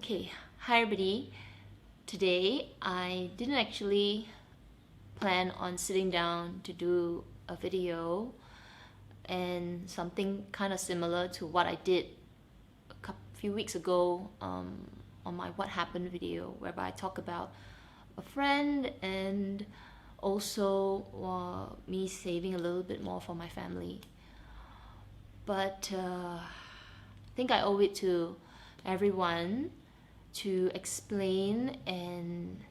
Okay, hi everybody. Today I didn't actually plan on sitting down to do a video and something kind of similar to what I did a few weeks ago on my What Happened video, whereby I talk about a friend and also me saving a little bit more for my family. But I think I owe it to everyone to explain and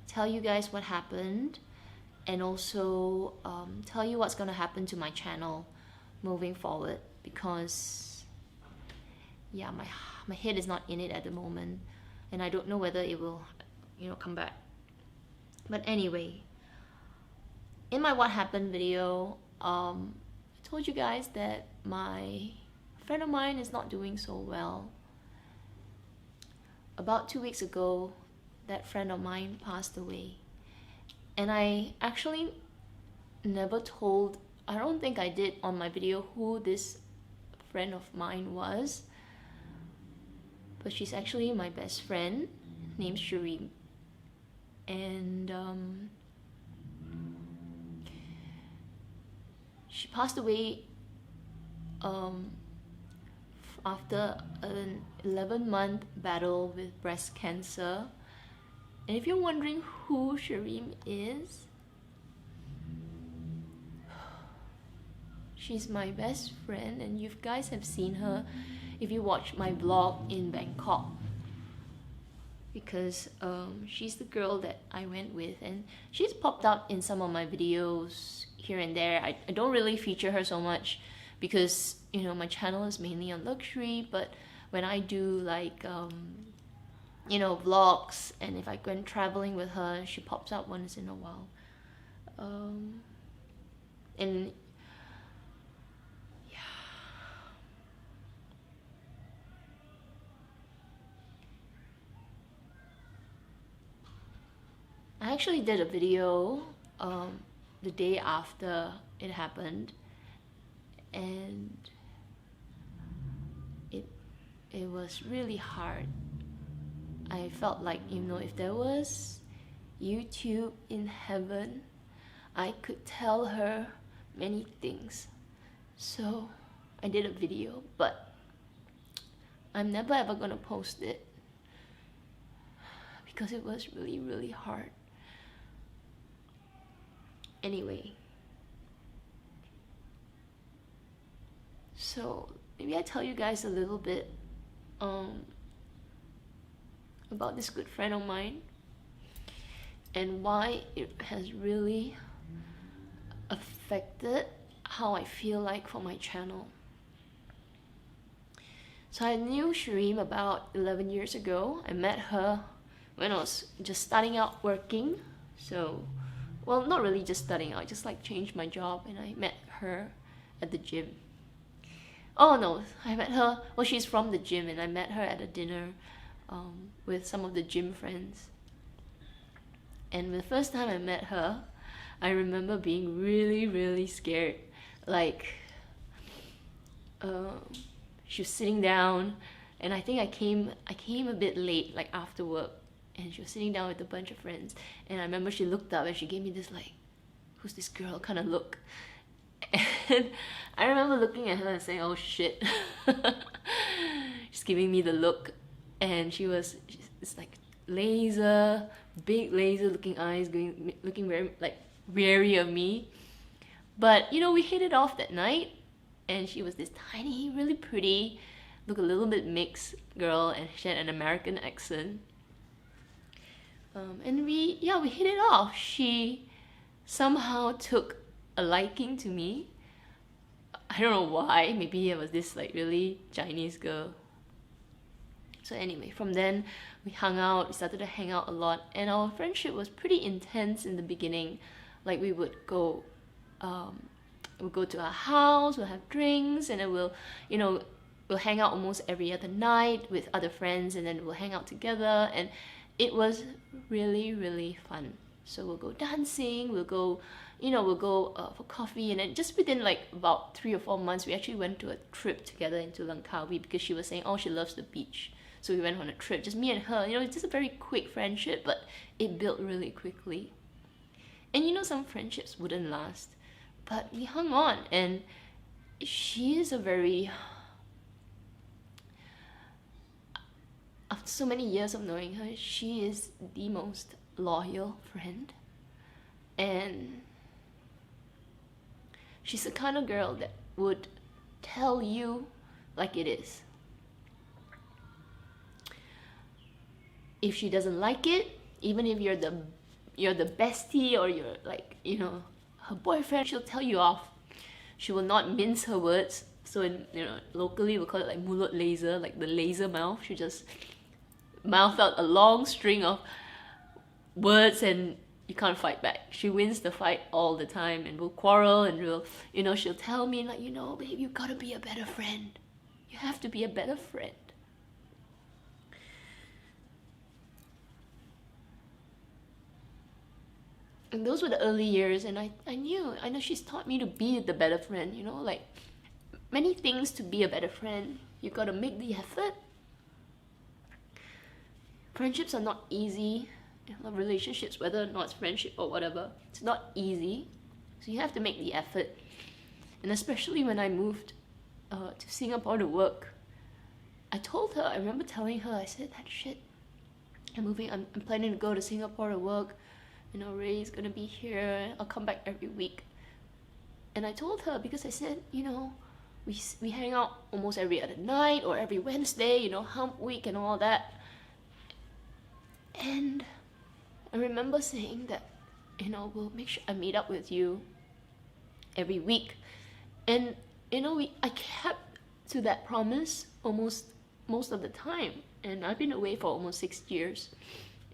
tell you guys what happened, and also tell you what's going to happen to my channel moving forward, because yeah, my head is not in it at the moment and I don't know whether it will come back. But anyway, in my What Happened video, I told you guys that my friend of mine is not doing so well. About 2 weeks ago, that friend of mine passed away. And I actually never told, I don't think I did on my video, who this friend of mine was. But she's actually my best friend, named Shireen. And she passed away after an 11-month battle with breast cancer. And if you're wondering who Shireen is, she's my best friend, and you guys have seen her if you watch my vlog in Bangkok, because she's the girl that I went with, and she's popped up in some of my videos here and there. I don't really feature her so much because my channel is mainly on luxury, but when I do like vlogs, and if I go traveling with her, she pops up once in a while. And yeah, I actually did a video the day after it happened, and it was really hard. I felt like, if there was YouTube in heaven, I could tell her many things. So I did a video, but I'm never ever gonna post it because it was really, really hard. Anyway, so maybe I tell you guys a little bit about this good friend of mine and why it has really affected how I feel like for my channel. So I knew Shireen about 11 years ago. I met her when I was just starting out working. So, well, not really just starting out, just like changed my job, and I met her at the gym. Oh no, I met her, well, she's from the gym, and I met her at a dinner with some of the gym friends. And the first time I met her, I remember being really, really scared. Like, she was sitting down, and I think I came a bit late, like after work, and she was sitting down with a bunch of friends, and I remember she looked up and she gave me this like, who's this girl kind of look. And I remember looking at her and saying, oh shit. She's giving me the look, and she's like big laser looking eyes, looking very like wary of me. But we hit it off that night, and she was this tiny, really pretty, look a little bit mixed girl, and she had an American accent. And we hit it off. She somehow took a liking to me. I don't know why. Maybe I was this like really Chinese girl. So anyway, from then we hung out, we started to hang out a lot, and our friendship was pretty intense in the beginning. Like we would go to our house, we'll have drinks, and then we'll hang out almost every other night with other friends, and then we'll hang out together, and it was really, really fun. So we'll go dancing, we'll go for coffee, and then just within like about 3 or 4 months, we actually went to a trip together into Langkawi because she was saying, oh, she loves the beach. So we went on a trip, just me and her. You know, it's just a very quick friendship, but it built really quickly. And you know, some friendships wouldn't last, but we hung on. And she is a very, after so many years of knowing her, she is the most loyal friend. And she's the kind of girl that would tell you like it is. If she doesn't like it, even if you're the bestie or you're like, you know, her boyfriend, she'll tell you off. She will not mince her words. So in, you know, locally we call it like mulut laser, like the laser mouth. She just mouth out a long string of words and you can't fight back. She wins the fight all the time, and we'll quarrel, and we'll, you know, she'll tell me like, you know, babe, you gotta be a better friend. You have to be a better friend. And those were the early years, and I know she's taught me to be the better friend, you know, like many things to be a better friend. You gotta make the effort. Friendships are not easy. You know, relationships, whether or not it's friendship or whatever, it's not easy. So you have to make the effort. And especially when I moved to Singapore to work, I told her, I remember telling her, I said, that shit, I'm planning to go to Singapore to work. You know, Ray's gonna be here. I'll come back every week. And I told her, because I said, you know, we hang out almost every other night or every Wednesday, you know, hump week and all that. And I remember saying that, you know, we'll make sure I meet up with you every week. And, you know, I kept to that promise almost most of the time. And I've been away for almost 6 years.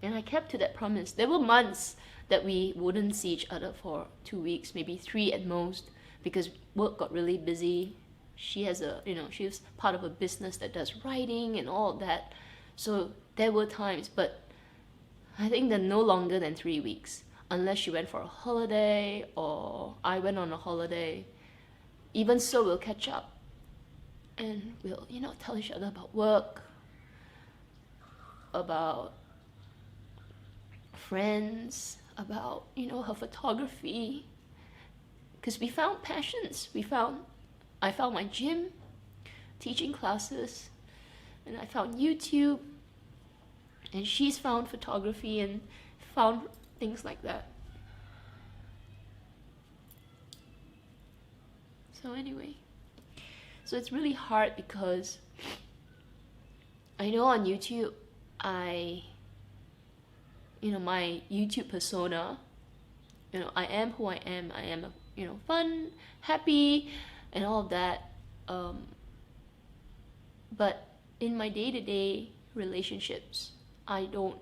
And I kept to that promise. There were months that we wouldn't see each other for 2 weeks, maybe 3 at most, because work got really busy. She has she was part of a business that does writing and all that. So there were times, but I think they're no longer than 3 weeks, unless she went for a holiday or I went on a holiday. Even so, we'll catch up and we'll, you know, tell each other about work, about friends, about, you know, her photography. Because we found passions. I found my gym, teaching classes, and I found YouTube. And she's found photography and found things like that. So anyway, so it's really hard because I know on YouTube, my YouTube persona, you know, I am who I am. I am, you know, fun, happy, and all of that. But in my day-to-day relationships, I don't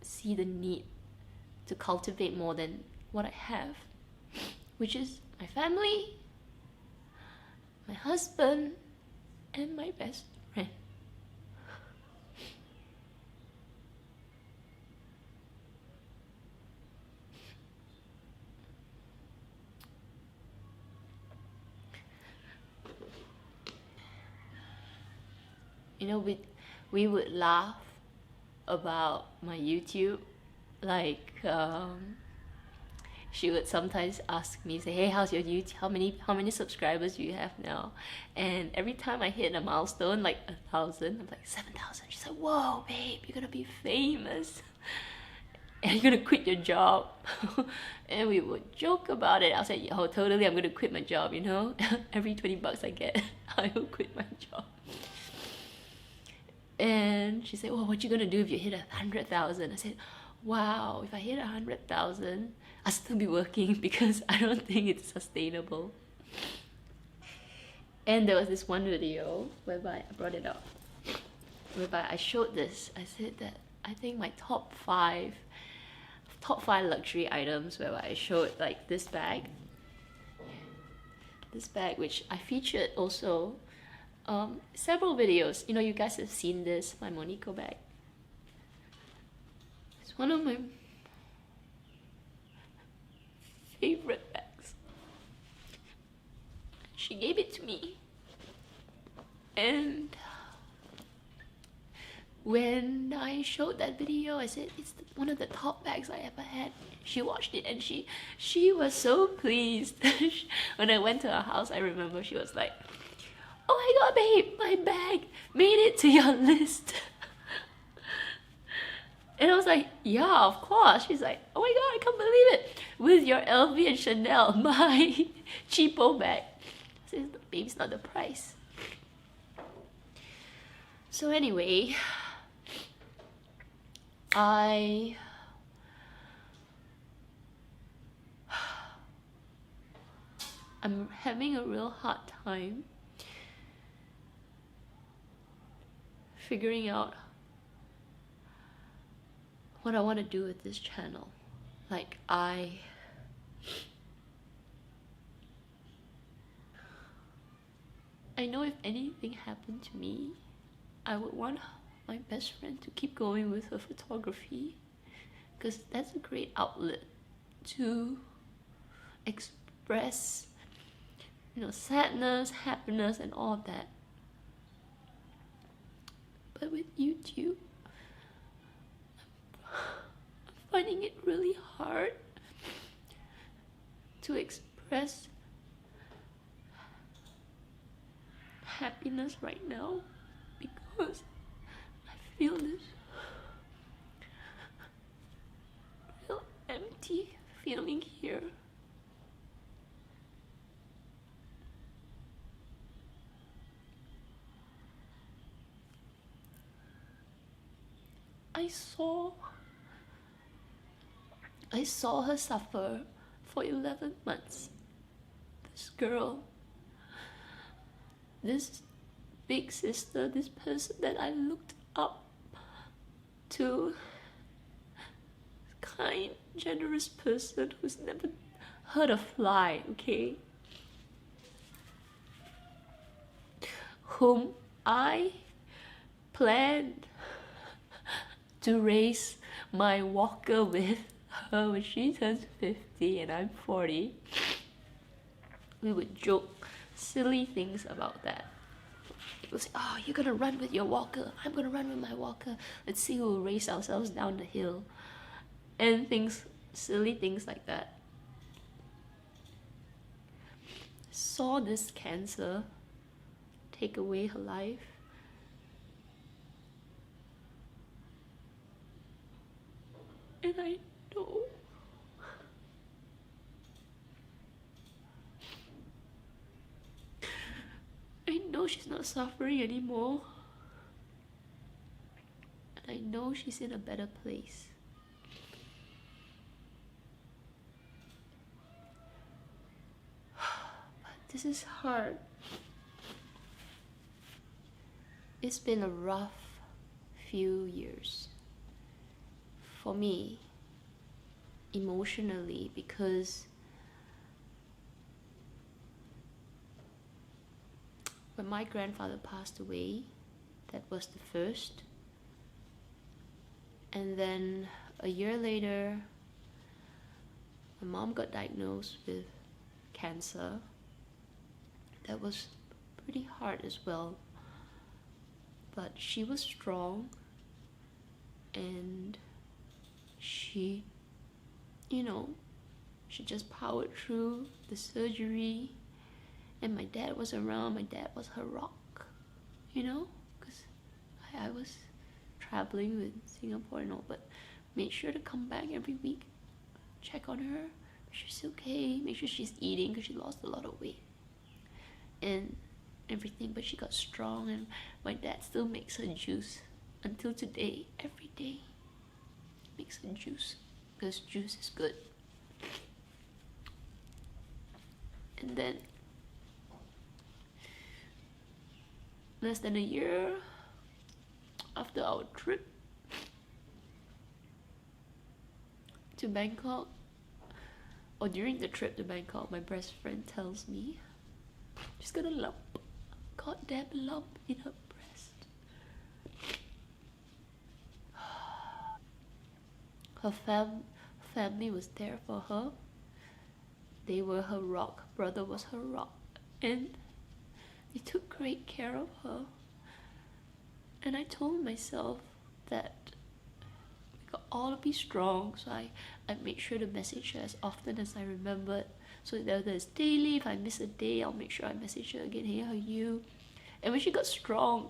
see the need to cultivate more than what I have, which is my family, my husband, and my best friend. You know, we would laugh about my YouTube, like she would sometimes ask me, say, hey, how's your YouTube, how many subscribers do you have now? And every time I hit a milestone, like 1,000, I'm like 7,000. She's like, whoa, babe, you're gonna be famous and you're gonna quit your job. And we would joke about it. I'll say, oh, totally, I'm gonna quit my job, you know. Every 20 bucks I get, I will quit my job. And she said, well, what you gonna do if you hit 100,000? I said, wow, if I hit 100,000, I'll still be working because I don't think it's sustainable. And there was this one video whereby I brought it up, whereby I showed this. I said that I think my top five luxury items, whereby I showed like this bag, which I featured also several videos. You know, you guys have seen this, my Monico bag. It's one of my favorite bags. She gave it to me, and when I showed that video, I said it's one of the top bags I ever had. She watched it and she was so pleased. When I went to her house, I remember she was like, "Oh my god, babe, my bag made it to your list." And I was like, "Yeah, of course." She's like, "Oh my god, I can't believe it. With your LV and Chanel, my cheapo bag." I said, "Babe, it's not the price." So anyway, I'm having a real hard time figuring out what I want to do with this channel. Like, I know if anything happened to me, I would want my best friend to keep going with her photography, because that's a great outlet to express, you know, sadness, happiness, and all of that. But with YouTube, I'm finding it really hard to express happiness right now, because I feel this real empty feeling here. I saw her suffer for 11 months. This girl, this big sister, this person that I looked up to, kind, generous person who's never hurt a fly, okay? Whom I planned to raise my walker with her when she turns 50 and I'm 40. We would joke silly things about that. People say, "Oh, you're gonna run with your walker, I'm gonna run with my walker. Let's see who will race ourselves down the hill." And things, silly things like that. Saw this cancer take away her life. And I know she's not suffering anymore. And I know she's in a better place. But this is hard. It's been a rough few years for me, emotionally, because when my grandfather passed away, that was the first. And then a year later, my mom got diagnosed with cancer. That was pretty hard as well. But she was strong, and she, you know, she just powered through the surgery. And my dad was around. My dad was her rock, you know, because I was traveling with Singapore and all, but made sure to come back every week, check on her, make sure she's okay, make sure she's eating, because she lost a lot of weight and everything. But she got strong, and my dad still makes her juice until today. Every day makes her juice, because juice is good. And then less than a year after our trip to Bangkok, or during the trip to Bangkok, my best friend tells me she's got a lump, goddamn lump in her breast. Her family was there for her. They were her rock. Brother was her rock, and they took great care of her. And I told myself, that we got all to be strong. So I made sure to message her as often as I remembered. So that there's daily, if I miss a day, I'll make sure I message her again, hey, how are you? And when she got strong,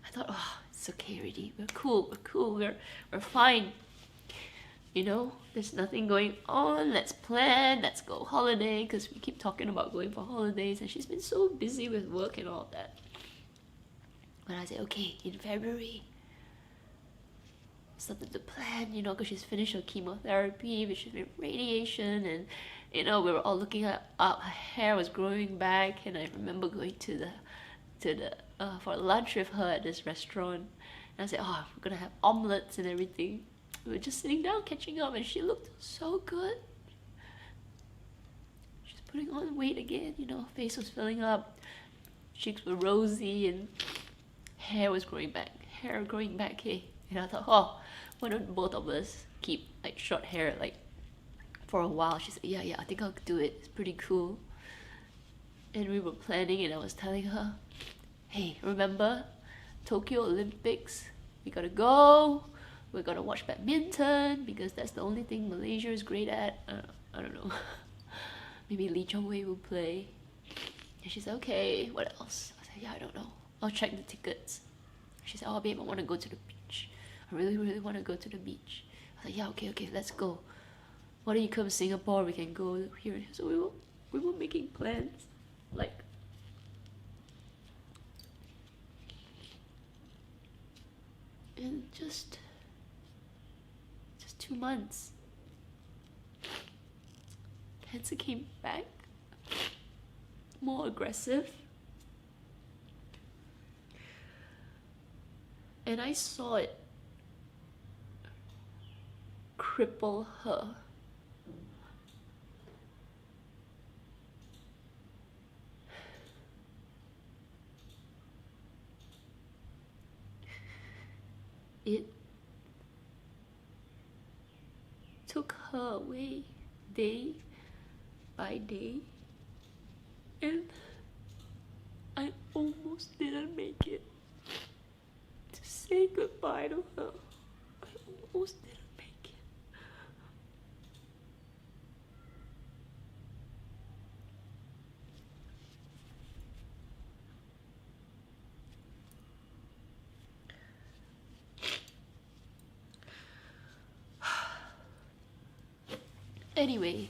I thought, oh, it's okay already. We're cool, we're fine. You know, there's nothing going on. Let's plan, let's go holiday, because we keep talking about going for holidays, and she's been so busy with work and all that. But I said, okay, in February, started to plan, you know, because she's finished her chemotherapy, which is radiation, and you know, we were all looking at her hair was growing back, and I remember going to the for lunch with her at this restaurant, and I said, oh, we're gonna have omelets and everything. We were just sitting down catching up, and she looked so good. She's putting on weight again, you know, her face was filling up, cheeks were rosy, and hair was growing back, hey. And I thought, oh, why don't both of us keep like short hair like for a while? She said, yeah, I think I'll do it, it's pretty cool. And we were planning, and I was telling her, hey, remember Tokyo Olympics? We gotta go. We're gonna watch badminton because that's the only thing Malaysia is great at. I don't know. Maybe Lee Chong Wei will play. And she said, okay, what else? I said, yeah, I don't know. I'll check the tickets. She said, oh babe, I want to go to the beach. I really want to go to the beach. I said, yeah, okay, let's go. Why don't you come to Singapore? We can go here. So we were making plans. Like, in just 2 months, cancer came back, more aggressive, and I saw it cripple her. It took her away day by day, and I almost didn't make it to say goodbye to her. I almost didn't make it. Anyway,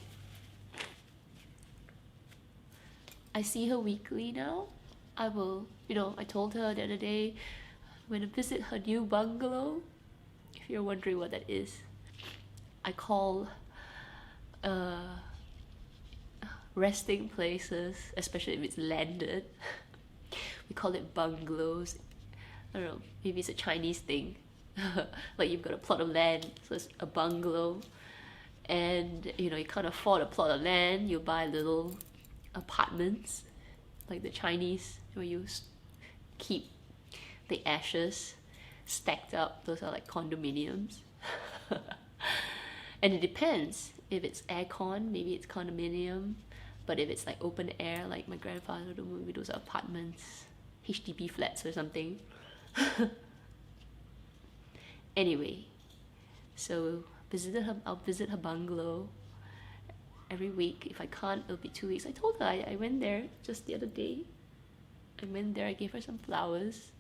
I see her weekly now. I will, you know, I told her the other day I'm going to visit her new bungalow. If you're wondering what that is, I call resting places, especially if it's landed, we call it bungalows. I don't know, maybe it's a Chinese thing. Like you've got a plot of land, so it's a bungalow. And you know, you can't afford a plot of land, you buy little apartments, like the Chinese, where you keep the ashes stacked up. Those are like condominiums. And it depends. If it's aircon, maybe it's condominium. But if it's like open air, like my grandfather, maybe those are apartments, HDB flats or something. Anyway, so I'll visit her bungalow every week. If I can't, it'll be 2 weeks. I told her I went there just the other day. I went there, I gave her some flowers.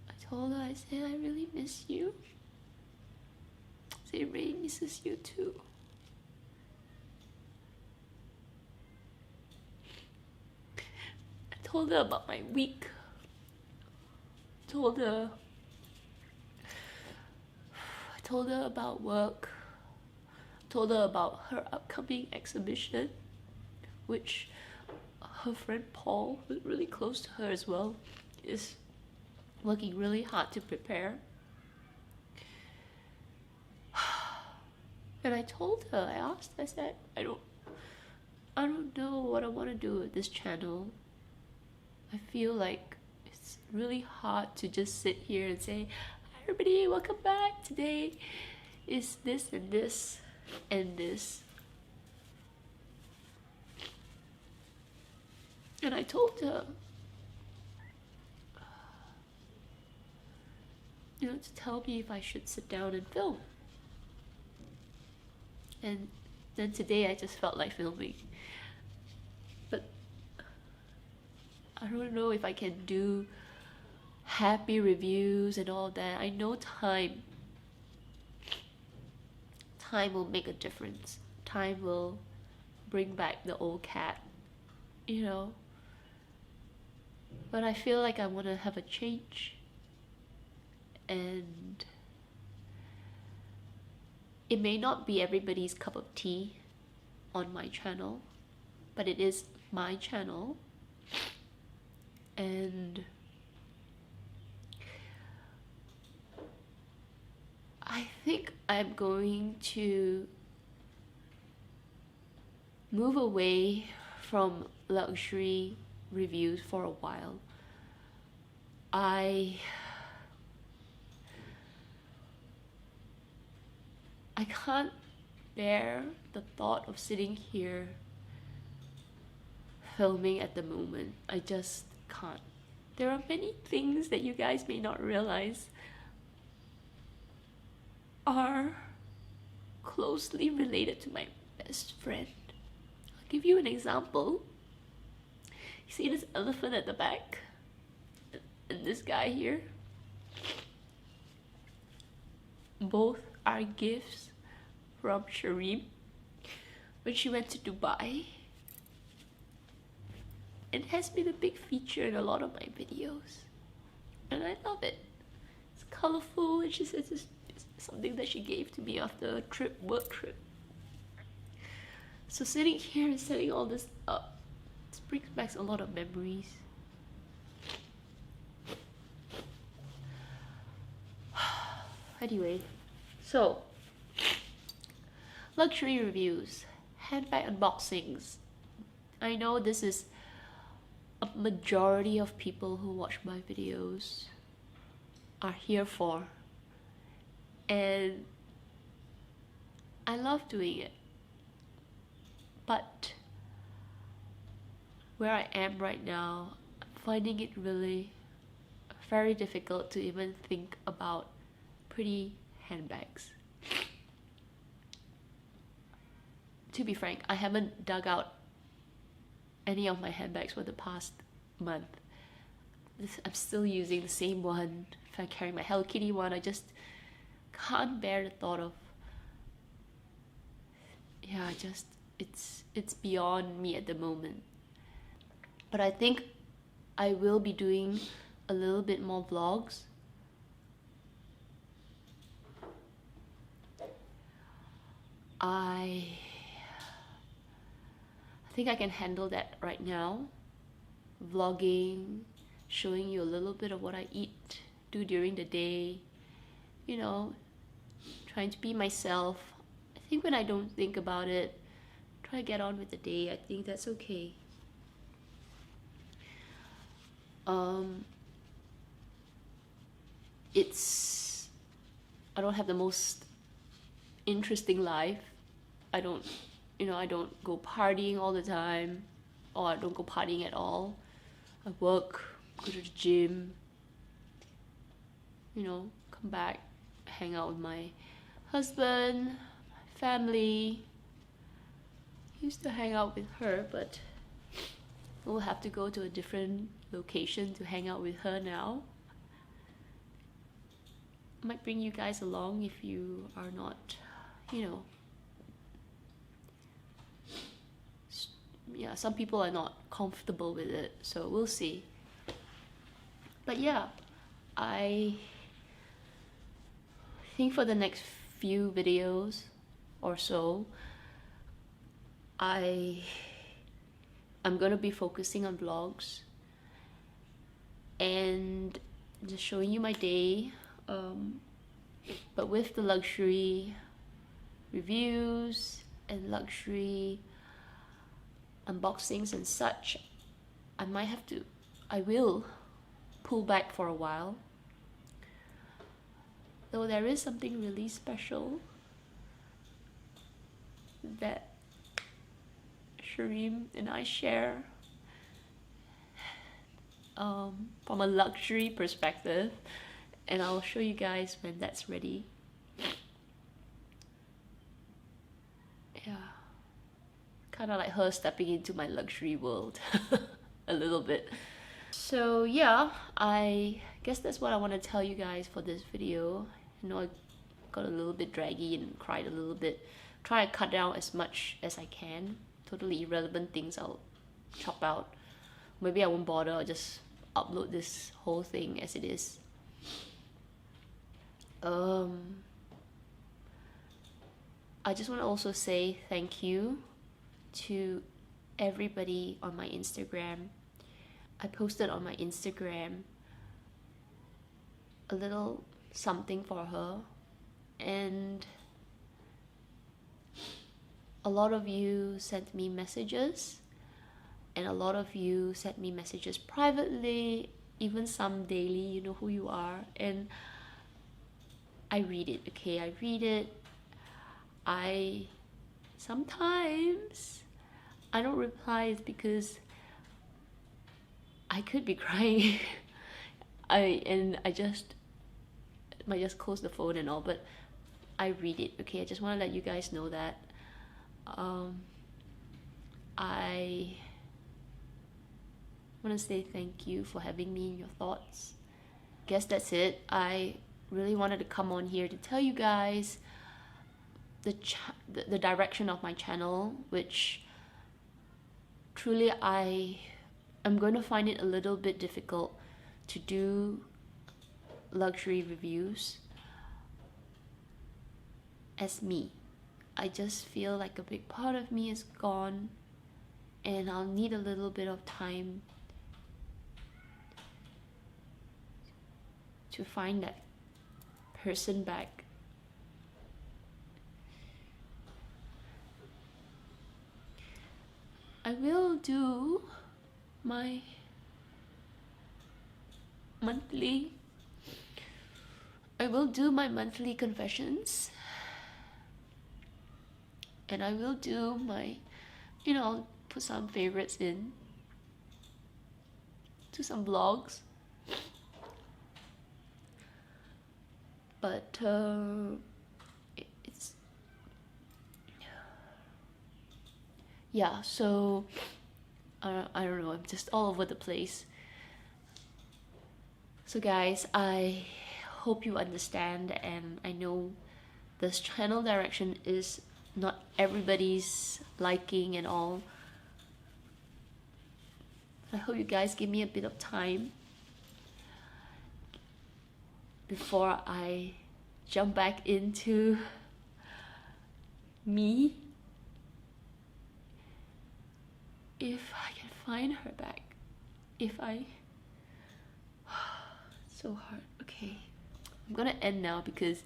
I told her, I said, I really miss you. I said, Ray misses you too. I told her about my week. I told her about work. I told her about her upcoming exhibition, which her friend Paul, who's really close to her as well, is working really hard to prepare. And I told her, I said, I don't know what I want to do with this channel. I feel like it's really hard to just sit here and say, hi everybody, welcome back. Today is this and this and this. And I told her, to tell me if I should sit down and film. And then today I just felt like filming. But I don't know if I can do happy reviews and all that. I know time will make a difference. Time will bring back the old cat, But I feel like I want to have a change. And it may not be everybody's cup of tea on my channel, but it is my channel. And I think I'm going to move away from luxury reviews for a while. I can't bear the thought of sitting here filming at the moment. I just can't. There are many things that you guys may not realize are closely related to my best friend. I'll give you an example. You see this elephant at the back? And this guy here? Both are gifts from Shireen when she went to Dubai. It has been a big feature in a lot of my videos, and I love it. It's colorful, and she says it's something that she gave to me after a work trip. So sitting here and setting all this up, it brings back a lot of memories. Anyway, so luxury reviews, handbag unboxings. I know this is a majority of people who watch my videos are here for, and I love doing it. But where I am right now, I'm finding it really very difficult to even think about pretty handbags. To be frank, I haven't dug out any of my handbags for the past month. I'm still using the same one. If I carry my Hello Kitty one, I just can't bear the thought of, it's beyond me at the moment. But I think I will be doing a little bit more vlogs. I think I can handle that right now. Vlogging, showing you a little bit of what I eat, do during the day, trying to be myself. I think when I don't think about it, try to get on with the day, I think that's okay. I don't have the most interesting life. I don't go partying all the time, or I don't go partying at all. I work, go to the gym, come back, hang out with my husband, my family. I used to hang out with her, but we'll have to go to a different location to hang out with her now. I might bring you guys along if you are not, some people are not comfortable with it, so we'll see. But yeah, I think for the next few videos or so, I'm gonna be focusing on vlogs and just showing you my day, but with the luxury reviews and luxury unboxings and such. I will pull back for a while, though there is something really special that Shireen and I share from a luxury perspective, and I'll show you guys when that's ready. Yeah, kind of like her stepping into my luxury world a little bit. So yeah, I guess that's what I want to tell you guys for this video. I know I got a little bit draggy and cried a little bit. Try to cut down as much as I can. Totally irrelevant things I'll chop out. Maybe I won't bother, I'll just upload this whole thing as it is. I just want to also say thank you to everybody on my Instagram. I posted on my Instagram a little something for her, and a lot of you sent me messages, and a lot of you sent me messages privately, even some daily, you know who you are, and I read it, okay? I read it. Sometimes I don't reply, it's because I could be crying. I just might just close the phone and all, but I read it, okay? I just want to let you guys know that. I want to say thank you for having me in your thoughts. Guess that's it. I really wanted to come on here to tell you guys the direction of my channel, which truly I am going to find it a little bit difficult to do luxury reviews as me. I just feel like a big part of me is gone, and I'll need a little bit of time to find that person back. I will do my monthly confessions, and I will do my, I'll put some favorites in to some vlogs, but it's, yeah, so I don't know, I'm just all over the place. So guys, I hope you understand, and I know this channel direction is not everybody's liking and all. I hope you guys give me a bit of time before I jump back into me. If I can find her back. It's so hard. Okay, I'm gonna end now because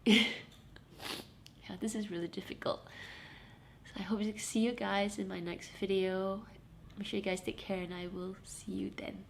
yeah, this is really difficult. So I hope to see you guys in my next video. Make sure you guys take care, and I will see you then.